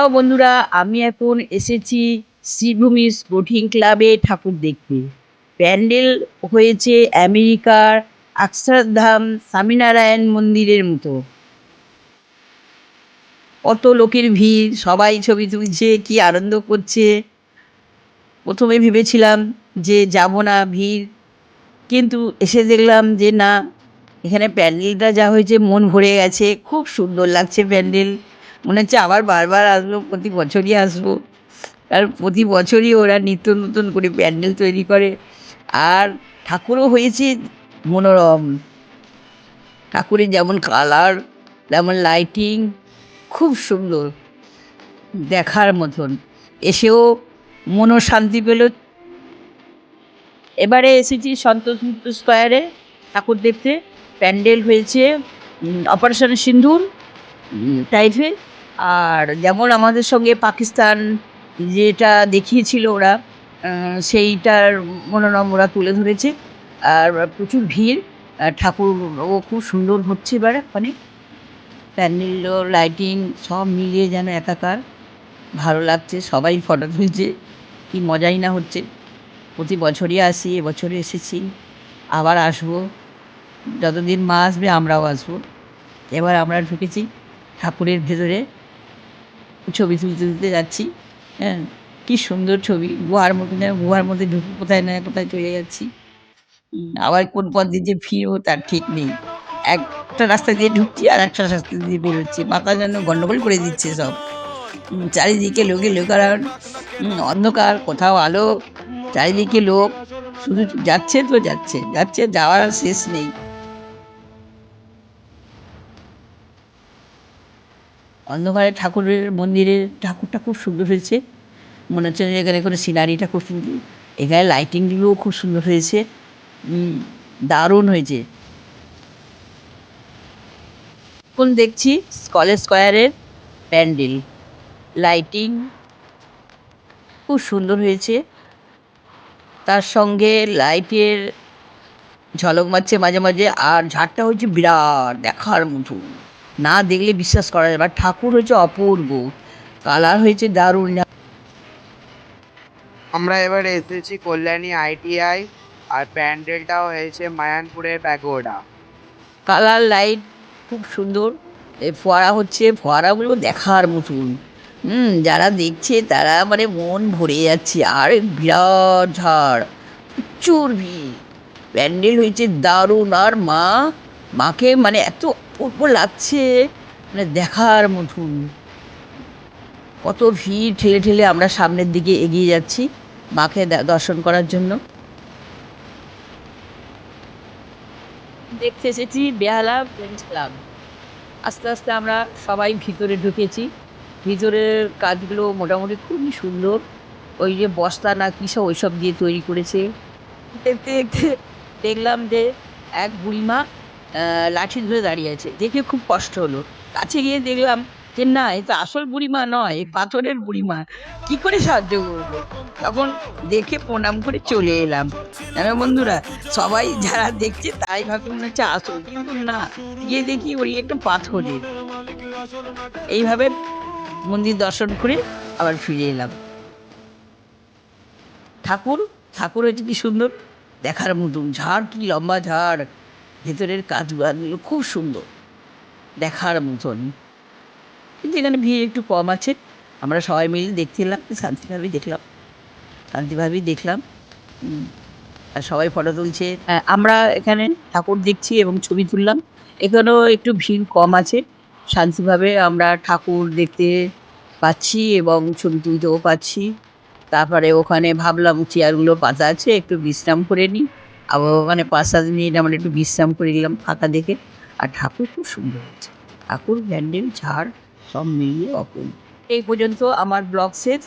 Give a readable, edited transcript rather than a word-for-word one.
Hello বন্ধুরা, আমি এখন এসেছি শ্রীভূমি স্পোর্টিং ক্লাবে ঠাকুর দেখতে। প্যান্ডেল হয়েছে আমেরিকার অক্ষরধাম স্বামীনারায়ণ মন্দিরের মতো। কত লোকের ভিড়, সবাই ছবি তুলছে, কি আনন্দ করছে। প্রথমে ভেবেছিলাম যে যাব না, ভিড়, কিন্তু এসে দেখলাম যে না, এখানে প্যান্ডেলটা যা হয়েছে মন ভরে গেছে, খুব সুন্দর লাগছে প্যান্ডেল। মনে হচ্ছে আবার বারবার আসবো, প্রতি বছরই আসবো। আর প্রতি বছরই ওরা নিত্য নতুন করে প্যান্ডেল তৈরি করে। আর ঠাকুরও হয়েছে মনোরম। ঠাকুরের যেমন কালার, তেমন লাইটিং, খুব সুন্দর, দেখার মতন। এসেও মনও শান্তি পেল। এবারে এসেছি সন্তোষ মিত্র স্কোয়ারে ঠাকুর দেখতে। প্যান্ডেল হয়েছে অপারেশন সিন্দুর টাইপের। আর যেমন আমাদের সঙ্গে পাকিস্তান যেটা দেখিয়েছিল ওরা, সেইটার মনোরম ওরা তুলে ধরেছে। আর প্রচুর ভিড়, ঠাকুরও খুব সুন্দর হচ্ছে এবারে অনেক। প্যান্ডেলও লাইটিং সব মিলিয়ে যেন একাকার, ভালো লাগছে। সবাই ফটো তুলছে, কি মজাই না হচ্ছে। প্রতি বছরই আসি, এবছরে এসেছি, আবার আসবো। যতদিন মা আসবে আমরাও আসবো। এবার আমরা ঢুকেছি ঠাকুরের ভেতরে, ছবি তুলতে তুলতে যাচ্ছি। হ্যাঁ, কি সুন্দর ছবি, গুহার মধ্যে, যেন গুহার মধ্যে ঢুকে কোথায় না কোথায় চলে যাচ্ছি। আবার কোন পথ দিয়ে যে ফিরবো তার ঠিক নেই। একটা রাস্তা দিয়ে ঢুকছি আর একটা রাস্তা দিয়ে বেরোচ্ছি, মাথা যেন গন্ডগোল করে দিচ্ছে সব। চারিদিকে লোকে লোকারণ্য, অন্ধকার, কোথাও আলো, চারিদিকে লোক, শুধু যাচ্ছে তো যাচ্ছে, যাচ্ছে, যাওয়ার আর শেষ নেই। অন্ধকারে ঠাকুরের মন্দিরের ঠাকুরটা খুব সুন্দর হয়েছে। মনে হচ্ছে যে এখানে কোনো সিনারিটা খুব সুন্দর। এখানে লাইটিংগুলোও খুব সুন্দর হয়েছে, দারুণ হয়েছে। এখন দেখছি কলেজ স্কোয়ারের প্যান্ডেল, লাইটিং খুব সুন্দর হয়েছে। তার সঙ্গে লাইটের ঝলক মারছে মাঝে মাঝে। আর ঝাড়টা হচ্ছে বিরাট, দেখার মতো, না দেখলে বিশ্বাস করা যাবে। আর ঠাকুর হয়েছে অপূর্ব, কালার হয়েছে দারুণ। আমরা এবার এসেছি কল্যাণী ITI, আর প্যান্ডেলটাও হয়েছে মায়ানপুরের প্যাগোডা। কালার লাইট খুব সুন্দর। ফোয়ারা হচ্ছে, ফোয়ারাগুলো দেখার মতন। যারা দেখছে তারা মানে মন ভরে যাচ্ছে। আর বিরাট ঝাড়, প্রচুর ভিড়। প্যান্ডেল হয়েছে দারুণ। আর মাকে মানে এত অপূর্ব লাগছে, মানে দেখার মতন। কত ভিড় ঠেলে ঠেলে আমরা সামনের দিকে এগিয়ে যাচ্ছি মাকে দর্শন করার জন্য। দেখতে এসেছি বেহালা ফ্রেন্ডস ক্লাব। আস্তে আস্তে আমরা সবাই ভিতরে ঢুকেছি। ভিতরের কাজগুলো মোটামুটি খুবই সুন্দর। ওই যে বস্তা না কী সব ওইসব দিয়ে তৈরি করেছে। দেখতে দেখতে দেখলাম যে এক বুড়িমা লাঠি ধরে দাঁড়িয়ে আছে, দেখে খুব কষ্ট হলো। কাছে গিয়ে দেখলাম যে না, এ তো আসল বুড়িমা নয়, এ পাথরের বুড়িমা। কি করে সাহায্য করবো? তখন দেখে প্রণাম করে চলে এলাম। জানো বন্ধুরা, সবাই যারা দেখছে তাই ভাবে মনে হচ্ছে আসল, কিন্তু না, গিয়ে দেখি ওই একটা পাথরের। এইভাবে মন্দির দর্শন করে আবার ফিরে এলাম। ঠাকুর ঠাকুর হয়েছে কি সুন্দর, দেখার মতন। ঝাড় কি লম্বা ঝাড়, ভেতরের কাজগুলো খুব সুন্দর, দেখার মতন। কিন্তু এখানে ভিড় একটু কম আছে। আমরা সবাই মিলে দেখছিলাম, শান্তিভাবেই দেখলাম, শান্তিভাবেই দেখলাম। আর সবাই ফটো তুলছে। আমরা এখানে ঠাকুর দেখছি এবং ছবি তুললাম। এখানেও একটু ভিড় কম আছে, শান্তিভাবে আমরা ঠাকুর দেখতে পাচ্ছি এবং ছবি তুলতেও পাচ্ছি। তারপরে ওখানে ভাবলাম চেয়ারগুলো পাতা আছে, একটু বিশ্রাম করে নিই। আবার ওখানে ৫-৭ মিনিট আমরা একটু বিশ্রাম করে নিলাম ফাঁকা দেখে। আর ঠাকুর খুব সুন্দর হয়েছে, ঠাকুর প্যান্ডেল ঝাড় সব মিলিয়ে অপূর্ব। এই পর্যন্ত আমার ব্লগ শেষ।